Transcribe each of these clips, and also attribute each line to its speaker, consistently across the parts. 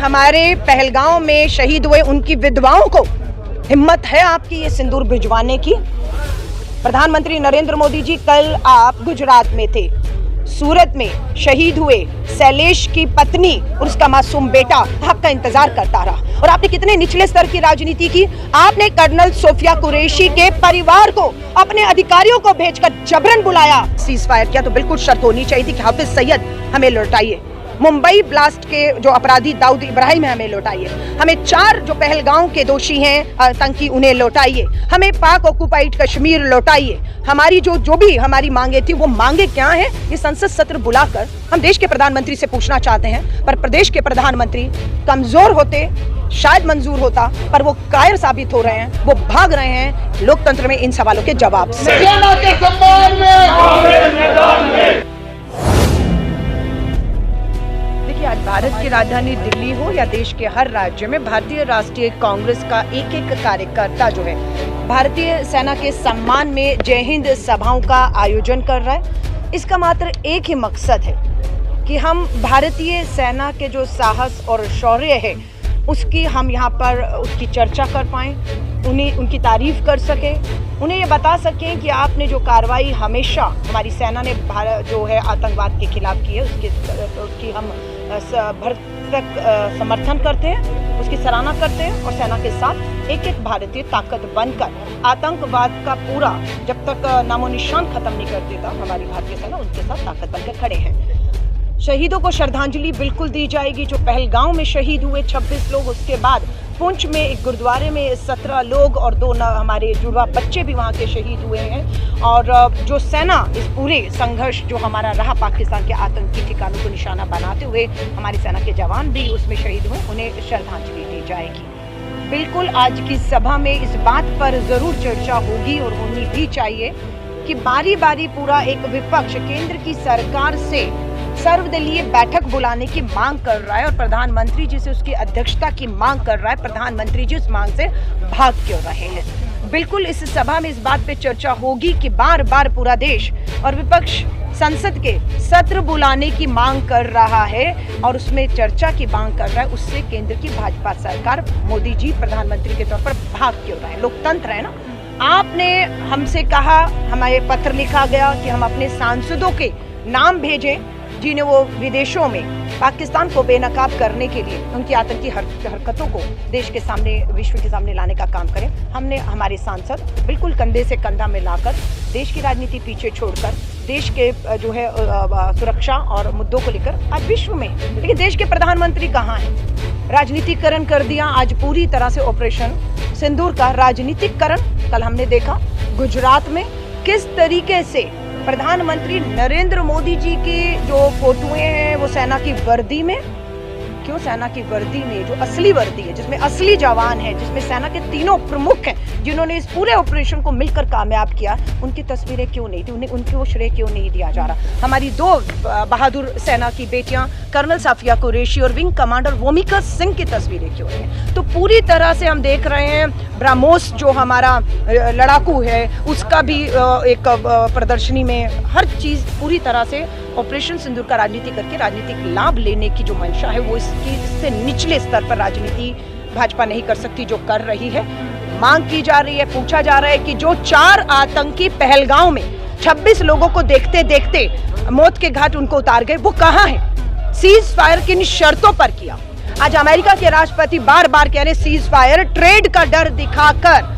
Speaker 1: हमारे पहलगांव में शहीद हुए उनकी विधवाओं को हिम्मत है आपकी ये सिंदूर भिजवाने की? प्रधानमंत्री नरेंद्र मोदी जी, कल आप गुजरात में थे, सूरत में शहीद हुए शैलेश की पत्नी और उसका मासूम बेटा आपका इंतजार करता रहा। और आपने कितने निचले स्तर की राजनीति की। आपने कर्नल सोफिया कुरैशी के परिवार को, अपने अधिकारियों को भेजकर जबरन बुलाया, सीज फायर किया। तो बिल्कुल शर्त होनी चाहिए थी कि हाफिज सईद हमें लौटाइए, मुंबई ब्लास्ट के जो अपराधी दाऊद इब्राहिम है हमें लौटाइए, हमें 4 जो पहलगांव के दोषी हैं आतंकी उन्हें लौटाइए, हमें पाक ऑक्युपाइड कश्मीर लौटाइए। हमारी जो भी हमारी मांगे थी वो मांगे क्या हैं, ये संसद सत्र बुलाकर हम देश के प्रधानमंत्री से पूछना चाहते हैं। पर प्रदेश के प्रधानमंत्री कमजोर होते शायद मंजूर होता, पर वो कायर साबित हो रहे हैं, वो भाग रहे हैं लोकतंत्र में इन सवालों के जवाब से। आज भारत की राजधानी दिल्ली हो या देश के हर राज्य में भारतीय राष्ट्रीय कांग्रेस का एक एक कार्यकर्ता जो है भारतीय सेना के सम्मान में जय हिंद सभाओं का आयोजन कर रहा है। इसका मात्र एक ही मकसद है कि हम भारतीय सेना के जो साहस और शौर्य है उसकी हम यहाँ पर उसकी चर्चा कर पाएँ, उनकी तारीफ कर सके, उन्हें ये बता सकें कि आपने जो कार्रवाई हमेशा हमारी सेना ने जो है आतंकवाद के खिलाफ की है उसकी हम भरसक समर्थन करते हैं, उसकी सराहना करते हैं और सेना के साथ एक एक भारतीय ताकत बनकर आतंकवाद का पूरा जब तक नामो निशान खत्म नहीं कर देता हमारी भारतीय सेना उनके साथ ताकत बनकर खड़े हैं। शहीदों को श्रद्धांजलि बिल्कुल दी जाएगी। जो पहलगांव में शहीद हुए 26 लोग, उसके बाद पुंछ में एक गुरुद्वारे में 17 लोग और 2 हमारे जुड़वा बच्चे भी वहाँ के शहीद हुए हैं। और जो सेना इस पूरे संघर्ष जो हमारा रहा पाकिस्तान के आतंकी ठिकानों को निशाना बनाते हुए हमारी सेना के जवान भी उसमें शहीद हुए, उन्हें श्रद्धांजलि दी जाएगी। बिल्कुल आज की सभा में इस बात पर ज़रूर चर्चा होगी और होनी भी चाहिए कि बारी बारी पूरा एक विपक्ष केंद्र की सरकार से सर्वदलीय बैठक बुलाने की मांग कर रहा है और प्रधानमंत्री जी से उसकी अध्यक्षता की मांग कर रहा है। प्रधानमंत्री जी उस मांग से भाग क्यों रहे हैं? बिल्कुल इस सभा में इस बात पे चर्चा होगी कि बार बार पूरा देश और विपक्ष संसद के सत्र बुलाने की मांग कर रहा है और उसमें चर्चा की मांग कर रहा है। उससे केंद्र की भाजपा सरकार, मोदी जी प्रधानमंत्री के तौर पर भाग क्यों रहे हैं? लोकतंत्र है ना। आपने हमसे कहा, हमारे पत्र लिखा गया कि हम अपने सांसदों के नाम भेजें जिन्हें वो विदेशों में पाकिस्तान को बेनकाब करने के लिए उनकी आतंकी हरकतों को देश के सामने, विश्व के सामने लाने का काम करें। हमने हमारे सांसद बिल्कुल कंधे से कंधा मिलाकर देश की राजनीति पीछे छोड़कर देश के जो है सुरक्षा और मुद्दों को लेकर आज विश्व में, लेकिन देश के प्रधानमंत्री कहाँ हैं? राजनीतिकरण कर दिया आज पूरी तरह से ऑपरेशन सिंदूर का राजनीतिकरण। कल हमने देखा गुजरात में किस तरीके से प्रधानमंत्री नरेंद्र मोदी जी की जो फोटोएं हैं वो सेना की वर्दी में, क्यों सेना की वर्दी में जो असली वर्दी है, जिसमें असली जवान है, जिसमें सेना के 3 प्रमुख हैं जिन्होंने इस पूरे ऑपरेशन को मिलकर कामयाब किया, उनकी तस्वीरें क्यों नहीं थी? उनको श्रेय क्यों नहीं दिया जा रहा? हमारी 2 बहादुर सेना की बेटियां कर्नल सोफिया कुरैशी और विंग कमांडर वोमिका सिंह की तस्वीरें क्यों नहीं है? तो पूरी तरह से हम देख रहे हैं ब्रह्मोस जो हमारा लड़ाकू है उसका भी एक प्रदर्शनी में हर चीज़ पूरी तरह से ऑपरेशन सिंदूर का राजनीति करके राजनीतिक लाभ लेने की जो मंशा है वो इससे निचले स्तर पर राजनीति भाजपा नहीं कर सकती जो कर रही है। मांग की जा रही है, पूछा जा रहा है कि जो 4 आतंकी पहलगांव में 26 लोगों को देखते देखते मौत के घाट उनको उतार गए, वो कहाँ है? सीज फायर किन शर्तों पर किया? आज अमेरिका के राष्ट्रपति बार बार कह रहे सीज फायर ट्रेड का डर दिखाकर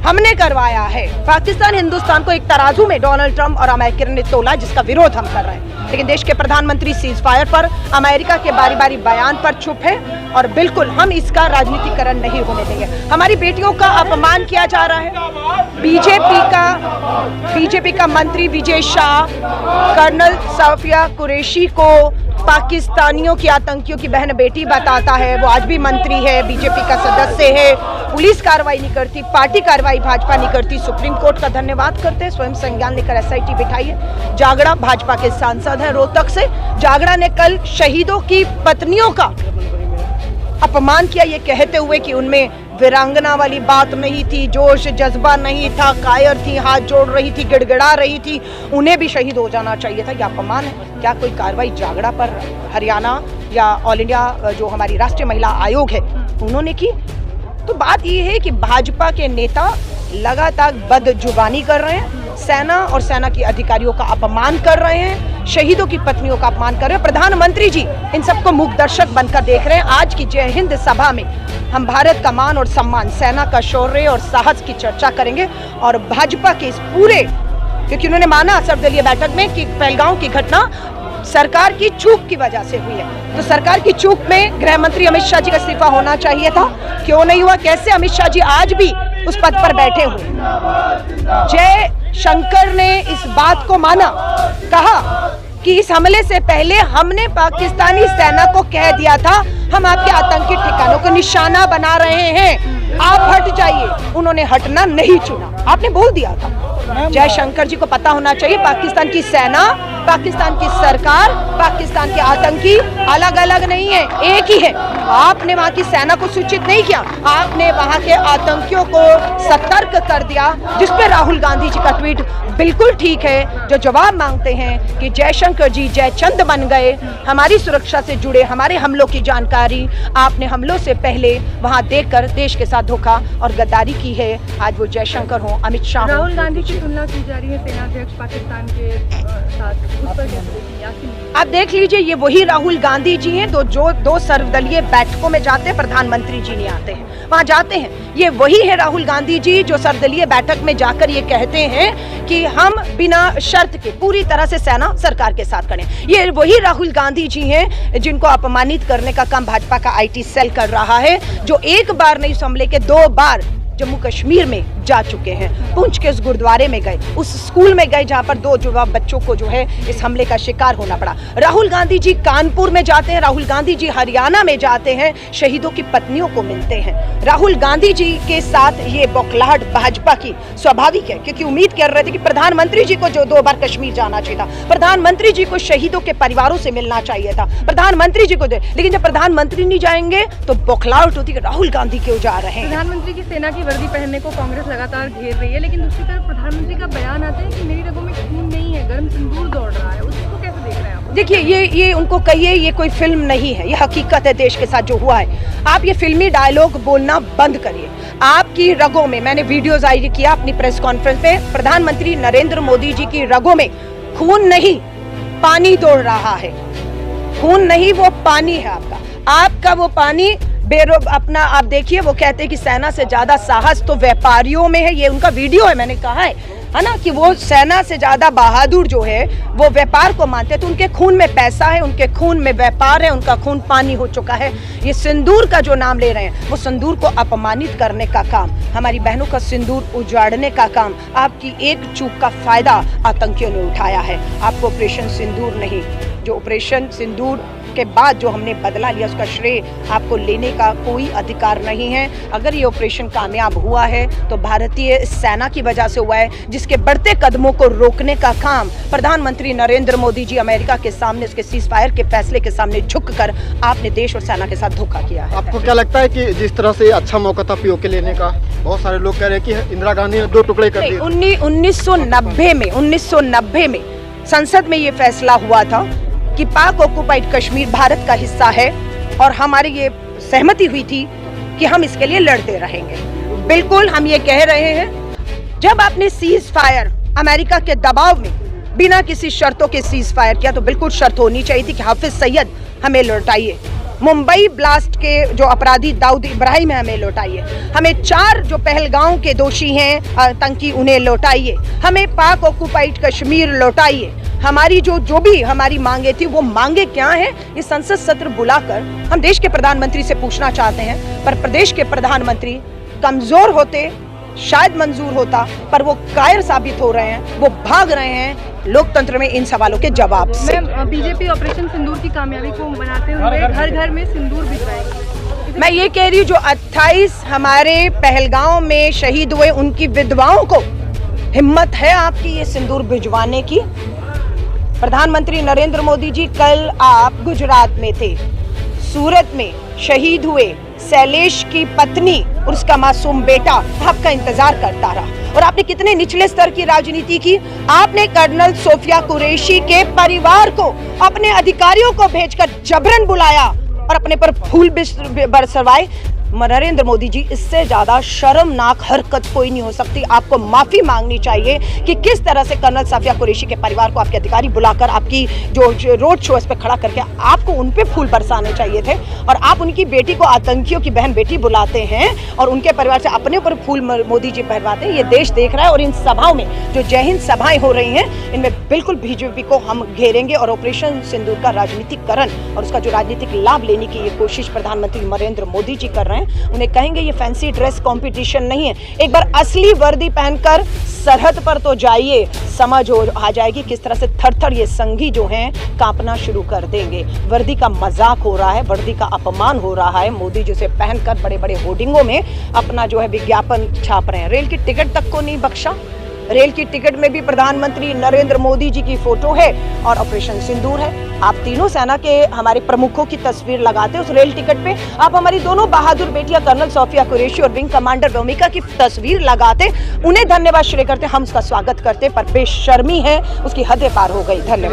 Speaker 1: हमने करवाया है। पाकिस्तान हिंदुस्तान को एक तराजू में डोनाल्ड ट्रंप और अमेरिका ने तोला जिसका विरोध हम कर रहे हैं, लेकिन देश के प्रधानमंत्री सीज फायर पर, अमेरिका के बारी बारी बयान पर चुप है और बिल्कुल हम इसका राजनीतिकरण नहीं होने देंगे। हमारी बेटियों का अपमान किया जा रहा है। बीजेपी का मंत्री विजय शाह कर्नल सोफिया कुरैशी को पाकिस्तानियों की आतंकियों की बहन बेटी बताता है। वो आज भी मंत्री है, बीजेपी का सदस्य है। पुलिस कार्रवाई नहीं करती, पार्टी कार्रवाई भाजपा नहीं करती। सुप्रीम कोर्ट का धन्यवाद करते हैं, स्वयं संज्ञान लेकर एसआईटी बिठाई है। जागड़ा भाजपा के सांसद है रोहतक से, जागड़ा ने कल शहीदों की पत्नियों का अपमान किया ये कहते हुए कि उनमें वीरांगना वाली बात नहीं थी, जोश जज्बा नहीं था, कायर थी, हाथ जोड़ रही थी, गिड़गिड़ा रही थी, उन्हें भी शहीद हो जाना चाहिए था। यह अपमान है। क्या कोई कार्रवाई जागड़ा पर, हरियाणा या ऑल इंडिया जो हमारी राष्ट्रीय महिला आयोग है उन्होंने की। तो बात ये है कि भाजपा के नेता लगातार बदजुबानी कर रहे हैं, सेना और सेना के अधिकारियों का अपमान कर रहे हैं, शहीदों की पत्नियों का अपमान कर रहे हैं। प्रधानमंत्री जी इन सबको मूकदर्शक बनकर देख रहे हैं। आज की जय हिंद सभा में हम भारत का मान और सम्मान, सेना का शौर्य और साहस की चर्चा करेंगे और भाजपा के इस पूरे, क्योंकि उन्होंने माना सर्वदलीय बैठक में कि पहलगांव की घटना सरकार की चूक की वजह से हुई है, तो सरकार की चूक में गृह मंत्री अमित शाह जी का इस्तीफा होना चाहिए था। क्यों नहीं हुआ? कैसे अमित शाह जी आज भी उस पद पर बैठे हुए? जय शंकर ने इस बात को माना, कहा कि इस हमले से पहले हमने पाकिस्तानी सेना को कह दिया था हम आपके आतंकी ठिकानों को निशाना बना रहे हैं, आप हट जाइए। उन्होंने हटना नहीं चुना, आपने बोल दिया था। जयशंकर जी को पता होना चाहिए पाकिस्तान की सेना, पाकिस्तान की सरकार, पाकिस्तान के आतंकी अलग अलग नहीं है, एक ही है। आपने वहां की सेना को सूचित नहीं किया, आपने वहां के आतंकियों को सतर्क कर दिया, जिस पे राहुल गांधी जी का ट्वीट बिल्कुल ठीक है, जो जवाब मांगते हैं कि जयशंकर जी जयचंद बन गए। हमारी सुरक्षा से जुड़े हमारे हमलों की जानकारी आपने हमलों से पहले वहां देकर देश के साथ धोखा और गद्दारी की है। आज वो जयशंकर हो, अमित शाह,
Speaker 2: राहुल गांधी की तुलना की जा रही है सेनाध्यक्ष पाकिस्तान के साथ, उस पर
Speaker 1: आप देख लीजिए, ये वही राहुल गांधी जी हैं जो दो सर्वदलीय बैठकों में जाते हैं, प्रधानमंत्री जी नहीं आते हैं, वहां जाते हैं। ये वही है राहुल गांधी जी जो सर्वदलीय बैठक में जाकर ये कहते हैं कि हम बिना शर्त के पूरी तरह से सेना सरकार के साथ खड़े। ये वही राहुल गांधी जी हैं जिनको अपमानित करने का काम भाजपा का आईटी सेल कर रहा है, जो एक बार नहीं इस हमले के 2 बार जम्मू कश्मीर में जा चुके हैं। पुंछ के उस गुरुद्वारे में गए, उस स्कूल में गए जहां पर 2 युवा बच्चों को जो है इस हमले का शिकार होना पड़ा। राहुल गांधी जी कानपुर में जाते हैं, राहुल गांधी जी हरियाणा में जाते हैं, शहीदों की पत्नियों को मिलते हैं। राहुल गांधी जी के साथ ये बौखलाहट भाजपा की स्वाभाविक है, क्योंकि उम्मीद कर रहे थे कि प्रधानमंत्री जी को जो 2 बार कश्मीर जाना चाहिए था, प्रधानमंत्री जी को शहीदों के परिवारों से मिलना चाहिए था, प्रधानमंत्री जी को दे, लेकिन जब प्रधानमंत्री नहीं जाएंगे तो बौखलाहट होती कि राहुल गांधी क्यों जा रहे हैं।
Speaker 2: प्रधानमंत्री की सेना की वर्दी पहनने को कांग्रेस लगातार घेर रही है, लेकिन दूसरी तरफ प्रधानमंत्री का बयान आता है कि मेरी रगों में खून नहीं है, गर्म सिंदूर दौड़ रहा है। उसको कैसे देख रहे हैं आप?
Speaker 1: देखिए, ये उनको कहिए, ये कोई फिल्म नहीं है, ये हकीकत है देश के साथ जो हुआ है। आप ये फिल्मी डायलॉग बोलना बंद करिए। आपकी रगों में, मैंने वीडियो जारी किया अपनी प्रेस कॉन्फ्रेंस में, प्रधानमंत्री नरेंद्र मोदी जी की रगों में खून नहीं पानी दौड़ रहा है। खून नहीं, वो पानी है आपका वो पानी बेरोब अपना। आप देखिए, वो कहते हैं कि सेना से ज्यादा साहस तो व्यापारियों में है, ये उनका वीडियो है, मैंने कहा है ना, कि वो सेना से ज्यादा बहादुर जो है वो व्यापार को मानते हैं। तो उनके खून में पैसा है, उनके खून में व्यापार है, उनका खून पानी हो चुका है। ये सिंदूर का जो नाम ले रहे हैं, वो सिंदूर को अपमानित करने का काम, हमारी बहनों का सिंदूर उजाड़ने का काम, आपकी एक चूक का फायदा आतंकियों ने उठाया है। आपको ऑपरेशन सिंदूर नहीं, जो ऑपरेशन सिंदूर के बाद जो हमने बदला लिया उसका श्रेय आपको लेने का कोई अधिकार नहीं है। अगर ये ऑपरेशन कामयाब हुआ है तो भारतीय सेना की वजह से हुआ है, जिसके बढ़ते कदमों को रोकने का काम प्रधानमंत्री नरेंद्र मोदी जी अमेरिका के सामने उसके सीज फायर के फैसले के सामने झुककर आपने देश और सेना के साथ धोखा किया है।
Speaker 3: आपको क्या लगता है कि जिस तरह से अच्छा मौका था पीओके लेने का, बहुत सारे लोग कह रहे हैं कि इंदिरा गांधी ने 2 टुकड़े कर दिए।
Speaker 1: 1990 में संसद में ये फैसला हुआ था कि पाक ऑक्युपाइड कश्मीर भारत का हिस्सा है और हमारी ये सहमति हुई थी कि हम इसके लिए लड़ते रहेंगे। बिल्कुल हम ये कह रहे हैं, जब आपने सीज फायर अमेरिका के दबाव में बिना किसी शर्तों के सीज फायर किया, तो बिल्कुल शर्त होनी चाहिए थी कि हाफिज सईद हमें लौटाइए, मुंबई ब्लास्ट के जो अपराधी दाऊद इब्राहिम है हमें लौटाइए, हमें 4 जो पहलगांव के दोषी हैं आतंकी उन्हें लौटाइए, हमें पाक ऑक्युपाइड कश्मीर लौटाइए। हमारी जो भी हमारी मांगे थी, वो मांगे क्या हैं, ये संसद सत्र बुलाकर हम देश के प्रधानमंत्री से पूछना चाहते हैं। पर प्रदेश के प्रधानमंत्री कमजोर होते शायद मंजूर होता, पर वो कायर साबित हो रहे हैं, वो भाग रहे हैं लोकतंत्र में इन सवालों के जवाब से।
Speaker 2: बीजेपी ऑपरेशन सिंदूर की कामयाबी को मनाते हुए घर घर में सिंदूर भिजवाएगी।
Speaker 1: मैं ये कह रही हूँ, जो 28 हमारे पहलगांव में शहीद हुए उनकी विधवाओं को हिम्मत है आपकी ये सिंदूर भिजवाने की। प्रधानमंत्री नरेंद्र मोदी जी, कल आप गुजरात में थे, सूरत में शहीद हुए शैलेश की पत्नी और उसका मासूम बेटा आपका इंतजार करता रहा। और आपने कितने निचले स्तर की राजनीति की। आपने कर्नल सोफिया कुरैशी के परिवार को, अपने अधिकारियों को भेजकर जबरन बुलाया और अपने पर फूल बरसवाए। नरेंद्र मोदी जी, इससे ज्यादा शर्मनाक हरकत कोई नहीं हो सकती। आपको माफी मांगनी चाहिए कि किस तरह से कर्नल साफिया कुरैशी के परिवार को आपके अधिकारी बुलाकर आपकी जो रोड शो इस पे खड़ा करके आपको उन पे फूल बरसाने चाहिए थे, और आप उनकी बेटी को आतंकियों की बहन बेटी बुलाते हैं और उनके परिवार से अपने ऊपर फूल मोदी जी पहनवाते हैं। ये देश देख रहा है। और इन सभाओं में जो जय हिंद सभाएं हो रही हैं, इनमें बिल्कुल बीजेपी को हम घेरेंगे और ऑपरेशन सिंदूर का राजनीतिकरण और उसका जो राजनीतिक लाभ लेने की ये कोशिश प्रधानमंत्री नरेंद्र मोदी जी कर रहे हैं, उन्हें कहेंगे ये फैंसी ड्रेस कंपटीशन नहीं है। एक बार असली वर्दी पहनकर सरहद पर तो जाइए, समझ आ जाएगी किस तरह से थर-थर ये संघी जो हैं कांपना शुरू कर देंगे। वर्दी का मजाक हो रहा है, वर्दी का अपमान हो रहा है। मोदी जी से पहनकर बड़े बड़े होर्डिंगों में अपना जो है विज्ञापन छाप रहे हैं। रेल की टिकट तक को नहीं बख्शा। रेल की टिकट में भी प्रधानमंत्री नरेंद्र मोदी जी की फोटो है और ऑपरेशन सिंदूर है। आप तीनों सेना के हमारे प्रमुखों की तस्वीर लगाते उस रेल टिकट पे, आप हमारी दोनों बहादुर बेटियां कर्नल साफिया कुरैशी और विंग कमांडर भूमिका की तस्वीर लगाते, उन्हें धन्यवाद श्रेय करते, हम उसका स्वागत करते, पर बेशर्मी है, उसकी हदें पार हो गई। धन्यवाद।